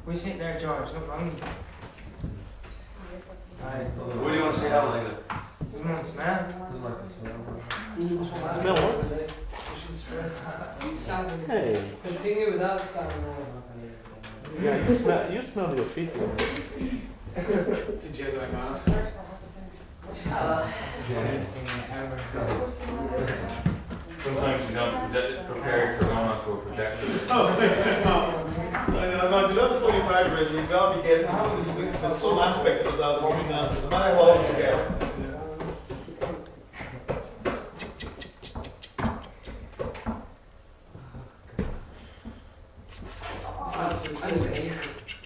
We sit there, George. Look, What do you want to say out like that? Doesn't smell. Smell what? Hey. Continue without scanning. Yeah, you smell your feet. Did you have like mask? Sometimes you don't get prepared for going onto a projector. I know, do you know the funny part is we've got to be getting there's some aspect of us out of moving on to no matter what you get.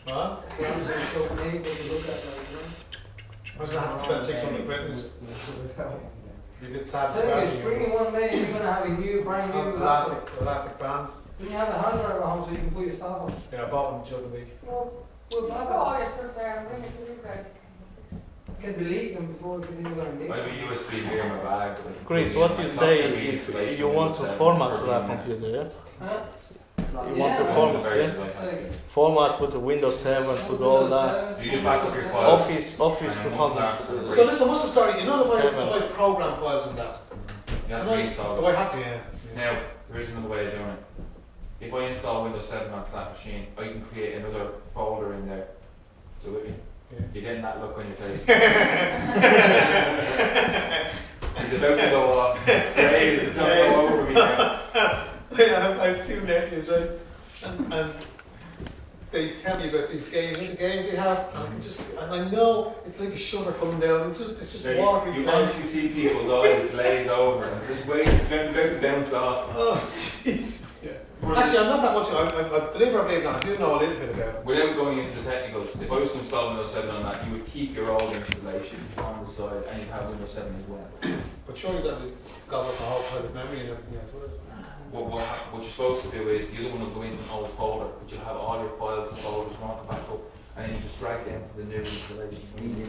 What? What's going to happen to spend 600 quid? You get sad about it. Bring one day, you're going to have a new, brand new elastic bands. When you have a hard drive at home so you can put your stuff on. Yeah, I bought them the other week. Well, can delete them before we continue on I have a USB here in my bag. Chris, what you say if you want to format that computer, yeah? Huh? You want to format, yeah? Format, put the Windows 7, put all that. You get back up your files. Office performance. So listen, what's the story? You know the way program files and that? You have to reinstall the way I have to, yeah. Now, there is another way of doing it. If I install Windows 7 onto that machine, I can create another folder in there. Do it. You're getting that look on your face. It's about to go off. It's not all over me now. I have two nephews, right? And they tell me about these games, the games they have, and I know it's like a shutter coming down. It's just walking. You honestly see people's eyes glaze over and just wait. It's about to bounce off. Oh, jeez. Yeah. Actually, I'm not that much. I believe it or believe not, I do know a little bit about it. Without going into the technicals, if I was to install Windows 7 on that, you would keep your old installation on the side and you'd have Windows 7 as well. But surely that would gobble up the whole private memory and everything else, would it? What you're supposed to do is the other one will go into an old folder, but you'll have all your files and folders marked back up, and then you just drag them to the new installation. Do you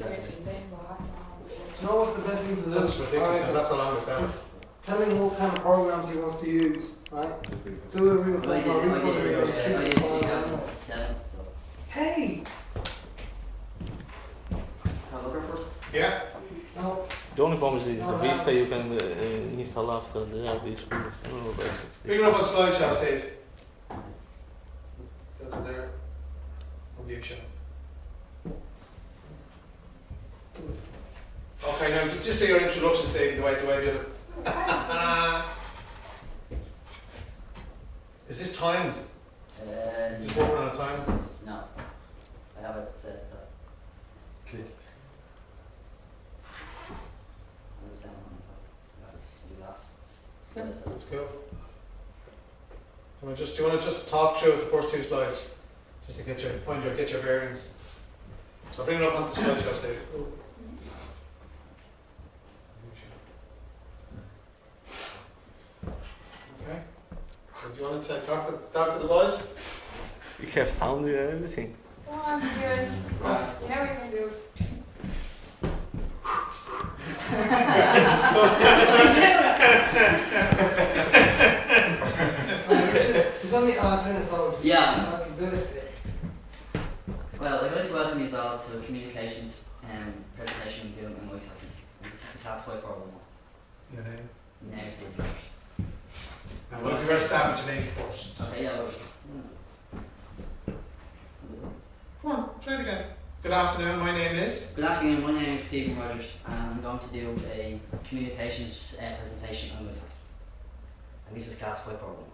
know what's the best thing to do? That's ridiculous. Right, that's the longest ever. Tell him what kind of programs he wants to use, right? Do a real thing. Hey! Yeah. No. The only problem is the Vista you can install after the this Bring it up on slideshow, Steve. That's it there. On the action. Okay, now just do your introduction, Steve, the way you do it. Is this timed? Is this working on a time? No. I have it set up. Click. That's cool. Do you want to just talk through the first two slides, just to get your bearings. So bring it up onto the slideshow, Steve. Okay. So do you want to talk to the boys? We have sound and everything. Oh, I'm good. Yeah, we can do. It's only us and it's all. Yeah. Do it. Well, I'd like to welcome you all to the communications presentation we're doing in my section. This is the class 5411. Your name? My name is Stephen Rogers. And we'll do our establish your name first. Okay, yeah. Come on, try it again. Good afternoon, my name is? Good afternoon, my name is Stephen Rogers and I'm going to do a communications presentation on my side. And this is class 5411.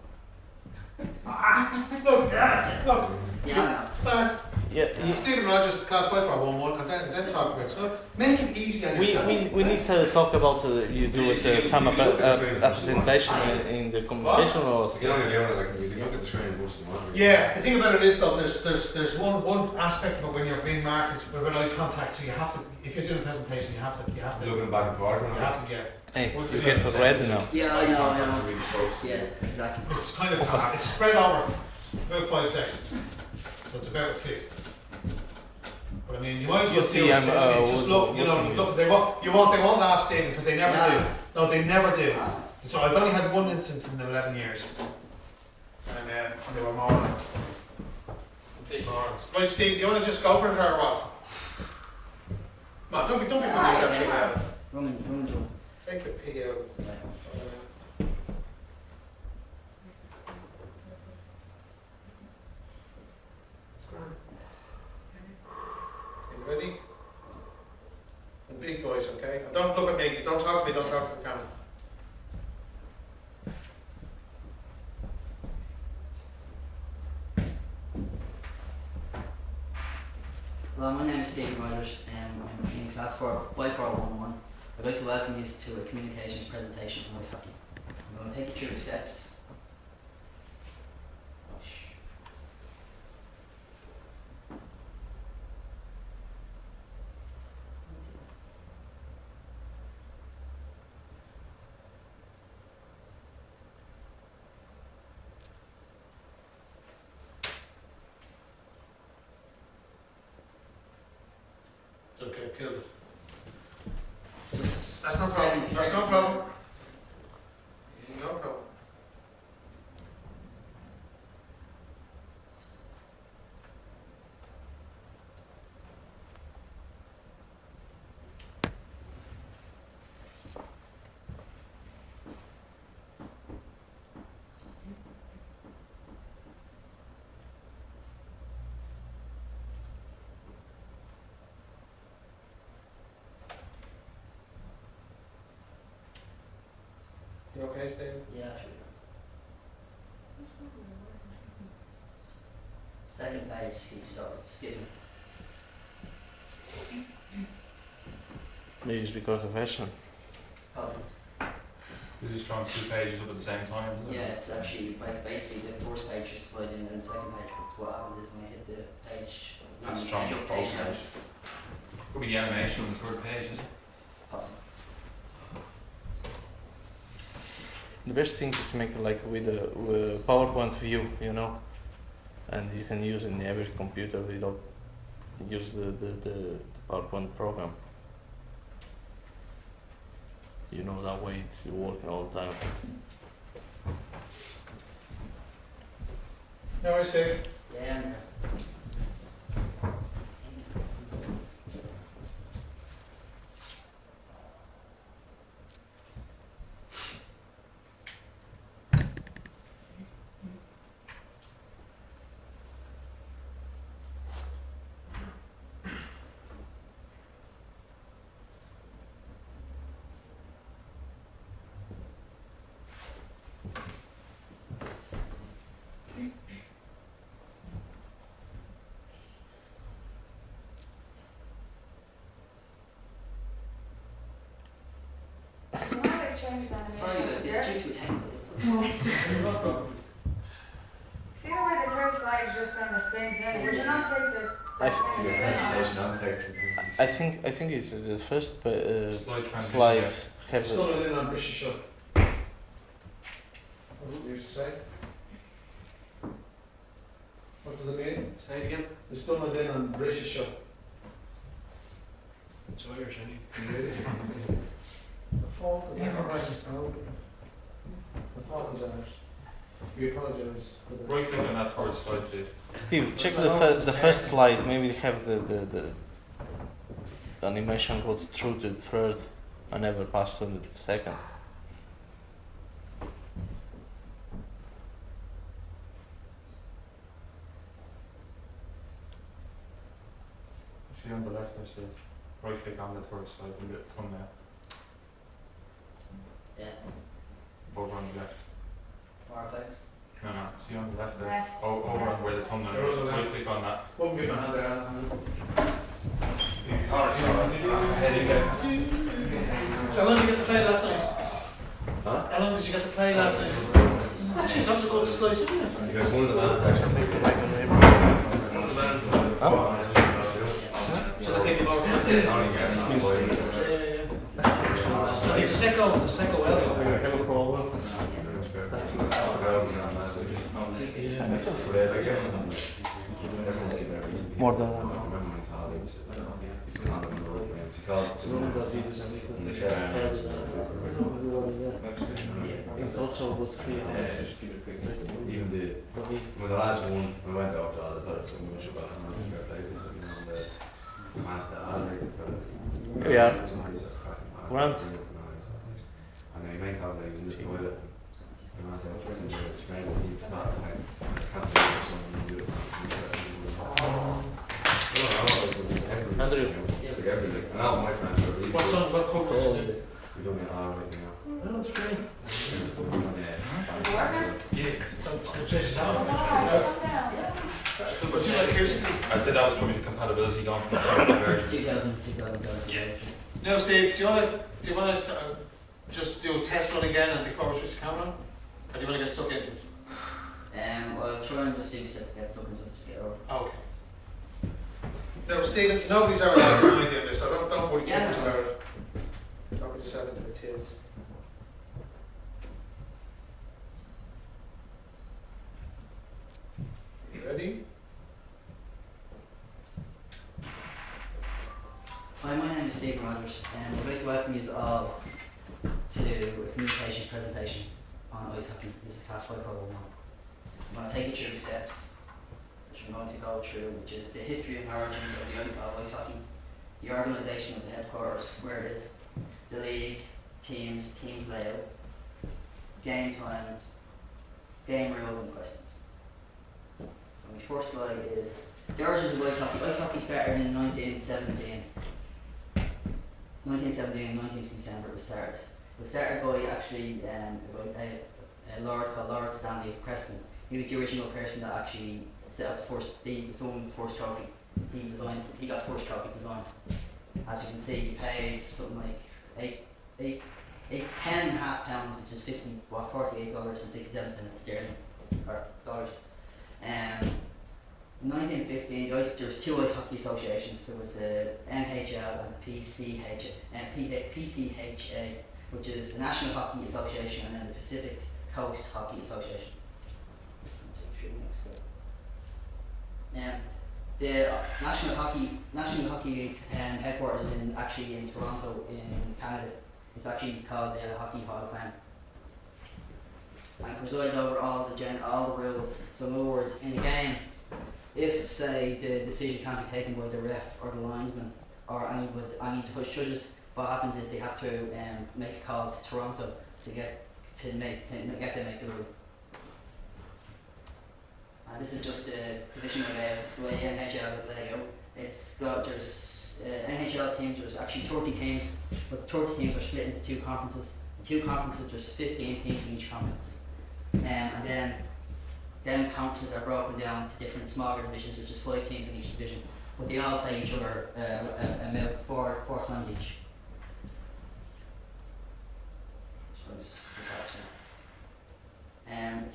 Look, Yeah, start. Yeah, Stephen Rogers, class 5411, and then talk about it. So make it easy on yourself. we need to talk about you do it some presentation in the communication or Yeah, the thing about it is though, there's one aspect of it when you're being marketed, when eye contact. So you have to, if you're doing a presentation, you have to Looking back and forth. You have to get. Hey, you get ready now. Yeah, I know. Yeah, exactly. It's kind of it's spread over about 5 sections, so it's about a fifth. But I mean, you might as well see. Just look, you know, look. They won't laugh, Stephen, because they never do. No, they never do. So I've only had one instance in 11 years. And they were morons. Right, Steve, do you want to just go for it or what? No, don't be putting yourself through that. Roman. Take the P out. You ready? And big voice, okay? And don't look at me, don't talk to me, don't talk to the camera. Hello, my name is Stephen Rogers and I'm in class 5411. I'd like to welcome you to a communications presentation on ice hockey. I'm going to take you through the steps. It's okay, kill it. It's just That's no problem. That's no problem. No problem. You okay, Steve? Yeah, sure. Second page, skipping. Maybe it's because of fashion. Probably. You're just throwing 2 pages up at the same time, isn't it? Yeah, it's actually like basically the first page is sliding and the second page, but what happens is when you hit the page, That's you strong end up both page pages. notes. Could be the animation on the 3rd page, is it? Possible. The best thing is to make it like with a PowerPoint view, you know, and you can use it in every computer without use the PowerPoint program. You know, that way it's working all the time. No, I see. Yeah, and Why they changed that sorry, animation but there? it's too technical. No problem. See the way the third slide is just kind of spins in? Would you not take the that kind of spin off? I think it's the first Slide transition, slide yeah. have It's done it in on British shop. What you used to say? What does it mean? Say it again. It's done it in on British shop. It's Irish, ain't The fault is ours. The fault is ours. We apologise for the... Right click on that 3rd slide, Steve. Steve, check the first slide. Maybe they have the animation goes through to the 3rd and never pass to the 2nd. See on the left there, Steve. Right click on the 3rd slide and get thumbnail. Yeah, Over on the left. more effects. No, see on the left there. Left. Over on where the thumbnail Over is. the left. Right click on that. Won't give my hand there. Heading there. So how long did you get to play last night? Huh? How long did you get to play last night? Jeez, that was a good slice, wasn't it? You guys, one of the bands actually. One of the bands. So the people are... It's a second well. More than also was 3 hours. Even the When the lads won, we went out to all the clubs and we should have got them fair play because, you know, the fans that are like, Yeah. Grant. And he might have like in the toilet. The man's out there and it's very deep start saying, can't do it, someone do it. Andrew. Like everything. And all my friends are really What good. song, what cover is it? We're doing it all right now. No, it's great. Would you like acoustic? I'd say that was probably the compatibility gone from the current version. 2007. Yeah. Now, Steve, do you want to just do a test run again and before we switch the camera? Or do you want to get stuck into it? Well, I'll try and just do stuff to get stuck into it to get over. Okay. Now, Stephen, nobody's ever asked me anything on this, so don't worry too Yeah. much about it. Don't just have it to the tiz. You ready? Hi, my name is Stephen Rogers, and I'd like to welcome you all to a communication presentation on ice hockey. This is class 5411. I'm going to take you through the steps which I'm going to go through, which is the history and origins of ice hockey, the organisation of the headquarters, where it is, the league, teams, team layout, game times, game rules and questions. So my first slide is the origins of ice hockey. Ice hockey started in 1917. 1917, 19th December it was started. It was started by actually a lord called Lord Stanley of Preston. He was the original person that actually set up the first, he was the first trophy. He got the first trophy designed. As you can see, he paid something like 10 £1/2, which is $48.67 sterling, or dollars. In 1915, there was two ice hockey associations. There was the NHL and the PCHA, which is the National Hockey Association, and then the Pacific Coast Hockey Association. The National Hockey headquarters is actually in Toronto, in Canada. It's actually called the Hockey Hall of Fame, and it presides over all the rules. So in other words, in a game, if say the decision can't be taken by the ref or the linesman or any judges, what happens is they have to make a call to Toronto to get them make the rule. And this is just the divisional layout. It's the way NHL is laid out. There's NHL teams. There's actually 30 teams, but the 30 teams are split into two conferences. The two conferences, there's 15 teams in each conference, and then conferences are broken down to different smaller divisions, which is 5 teams in each division, but they all play each other about four times each.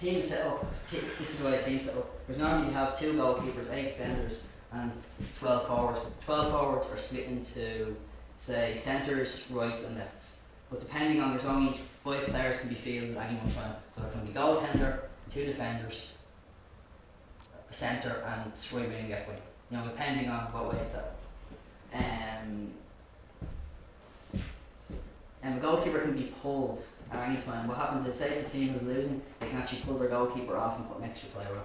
Team set up, this is the way the team set up. There's normally you have 2 goalkeepers, 8 defenders and 12 forwards. 12 forwards are split into, say, centres, rights and lefts. But depending on, there's only 5 players can be fielded at any one time. So there can be goaltender, 2 defenders, a centre and right wing, left wing. You know, depending on what way it's at. And the goalkeeper can be pulled at any time. What happens is, say if the team is losing, they can actually pull their goalkeeper off and put an extra player on.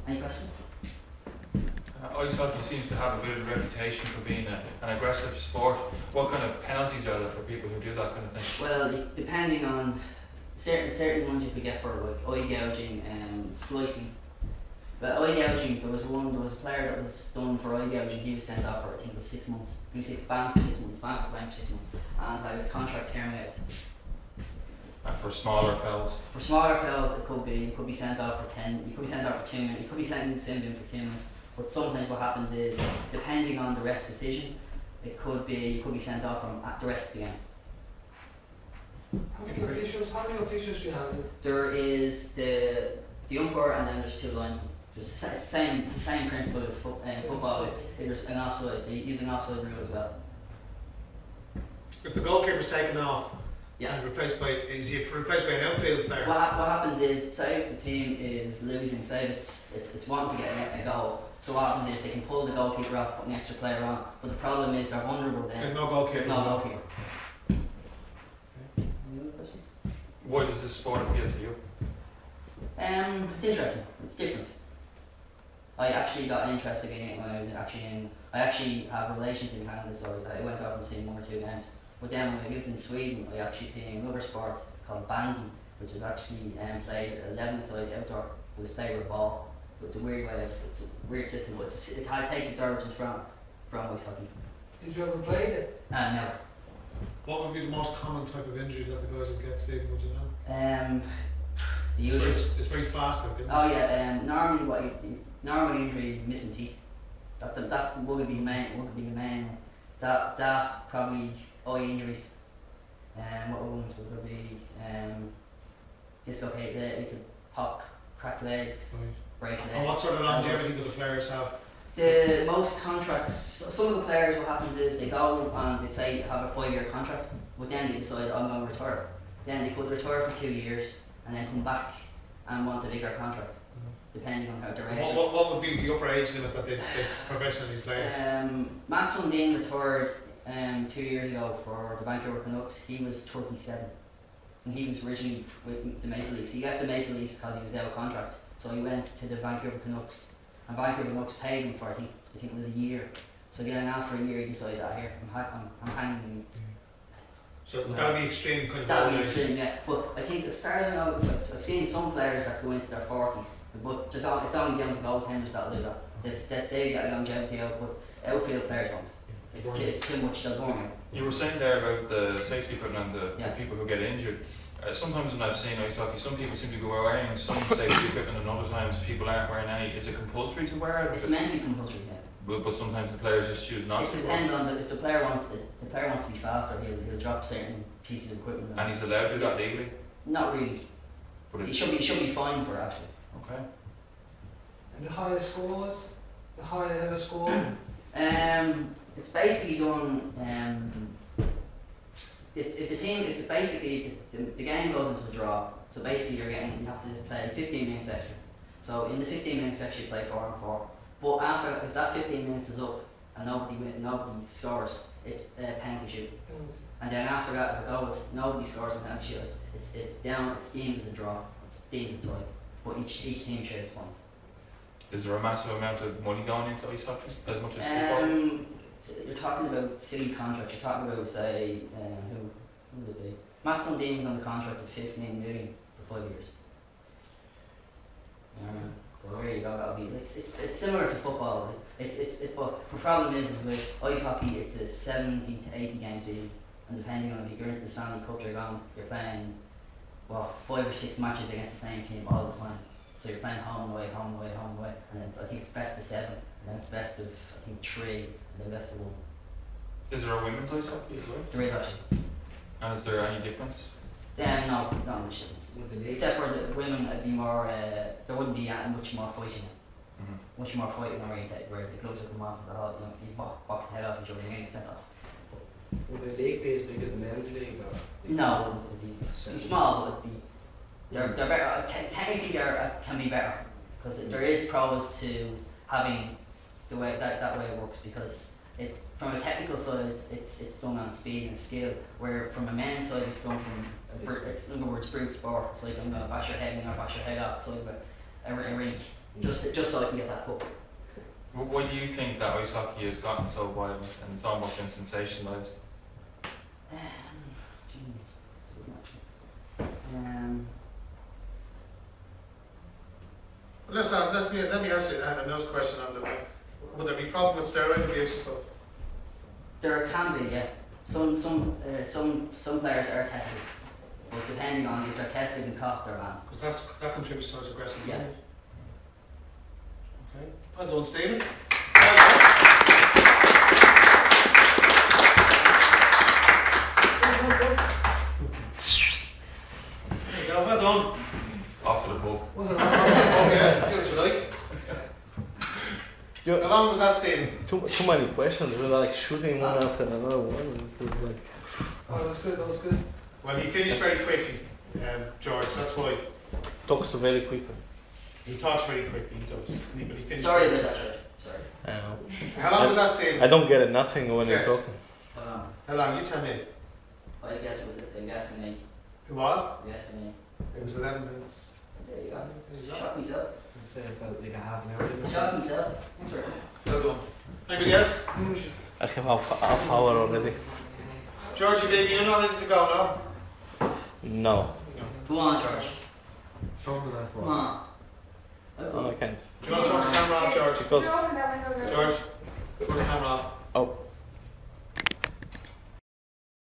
Any questions? Ice hockey seems to have a bit of a reputation for being an aggressive sport. What kind of penalties are there for people who do that kind of thing? Well, depending on certain ones you could get for like eye gouging and slicing. But eye gouging, there was a player that was done for eye gouging. He was sent off for, I think it was 6 months. He was banned for 6 months, banned for playing for 6 months, and had his contract terminated. And for smaller fouls? For smaller fouls, it could be sent off for 10. You could be sent off for 2 minutes. You could be sent in the bin for 2 minutes. But sometimes what happens is, depending on the ref's decision, you could be sent off from the rest of the game. How many officials do you have? There is the umpire, and then there's 2 linesmen. It's the same principle as football. There's an offside. They use an offside rule as well. If the goalkeeper's taken off, yeah, and is he replaced by an outfield player? What happens is, say if the team is losing, say it's wanting to get a goal. So what happens is they can pull the goalkeeper off, put an extra player on. But the problem is they're vulnerable then. There's no goalkeeper. No goalkeeper. Any other questions? Why does this sport appeal to you? It's interesting. It's different. I actually got interested in it when I was I actually have relations in Canada, so I went over and seen 1 or 2 games. But then when I lived in Sweden, I actually seen another sport called bandy, which is actually played 11-side outdoor. It was played with a ball. But it's a weird way it's a weird system, but it takes its origins from ice hockey. Did you ever play it? No. What would be the most common type of injury that the guys would get, Stephen, would you know? It's very fast, isn't it? Oh yeah, normally injury is missing teeth. That's what would be the main. That probably eye injuries. What ones would there be? Dislocate leg, you could pop, crack legs, break legs. And what sort of longevity do the players have? The most contracts, some of the players, what happens is they go and they say have a 5-year contract, but then they decide I'm going to retire. Then they could retire for 2 years and then come back and want a bigger contract, depending on how their age. What would be the upper age limit that they professionally play? Matt Sundin retired 2 years ago for the Vancouver Canucks. He was 37, and he was originally with the Maple Leafs. He left the Maple Leafs because he was out of contract, so he went to the Vancouver Canucks. And Vancouver Canucks paid him for it, I think it was a year. So then after a year he decided that here, I'm hanging. So that would be extreme kind of. That would be extreme, yeah. But I think as far as I know, I've seen some players that go into their 40s, but it's only down to goaltenders that'll do that. It's that they get longevity out, but outfield players don't. It's too much, they're boring. You were saying there about the safety equipment and the people who get injured. Sometimes when I've seen ice hockey, some people seem to be wearing some safety equipment and other times people aren't wearing any. Is it compulsory to wear it? It's meant to be compulsory, yeah. But sometimes the players just choose not to. It depends on if the player wants to. The player wants to be faster. He'll drop certain pieces of equipment. And he's allowed to do that legally? Not really. But he should be fined for it actually. Okay. And the highest scores? The higher ever score? It's basically done. The game goes into a draw. So basically you have to play 15 minutes extra. So in the 15 minutes extra you play 4 and 4. But if that 15 minutes is up and nobody scores, it's penalty shoot. And then after that, if it goes, nobody scores a penalty shoot, it's down. It's deemed as a draw. It's deemed as a tie. But each team shares points. Is there a massive amount of money going into ice hockey as much as football? You're talking about silly contracts. You're talking about say who would it be? Matt Sundin was on the contract of 15 million for 5 years. So there you go. That'll be. It's similar to football. But the problem is with ice hockey, it's a 70 to 80 game season, and depending on if you're into the Stanley Cup, you're playing 5 or 6 matches against the same team all the time. So you're playing home and away, and I think it's best of 7, and then it's best of 3, and then best of 1. Is there a women's ice hockey as well? There is actually. And is there any difference? No, not much difference. Except for the women, it'd be more. There wouldn't be much more fighting. Much more fighting oriented, where the gloves would come off, and you box the head off each other and get sent off. Would the league be as big as the men's league? Or? No, it'd be small, but it'd be. They're better. Technically, they can be better because there is pros to having the way that way it works, because from a technical side it's done on speed and skill, where from a men's side it's done from it's in other words brute sport. It's like I'm gonna bash your head and I'm gonna bash your head outside of a rink just so I can get that hook. Why do you think that ice hockey has gotten so violent and it's almost been sensationalised? Let me ask you another question on the. Would there be problem with steroid abuse and stuff? There can be, yeah. Some players are tested, but depending on if they're tested and caught, they're banned. Because that contributes towards aggression. Yeah. Okay. Well done, Stephen. There you go. Well done. Off to the pub. Was it Oh yeah. Do what you like. How long was that, Stephen? Too many questions. We were like shooting one after another one. It was like. Oh, that was good. Well, he finished very quickly, George. That's why. Talks very quickly. He talks very quickly. He does. But he finished. Sorry about that, George. Sorry. I know. How long was that, Stephen? I don't get it. Nothing when Yes. you're talking. How long? You tell me. I guess it was. I'm guessing me. What? Yes, I mean. It was 11 minutes. There you go. Shot myself. I'd say about like a half an hour. Shot myself. Thanks for it. Well done. Anybody else? I have half hour already. Georgie, baby, you're not ready to go now? No. Go on, George. Talk to that Come for. on. No, I can't. Do you want to turn the camera on, George? Because Open that window, George, put the camera on.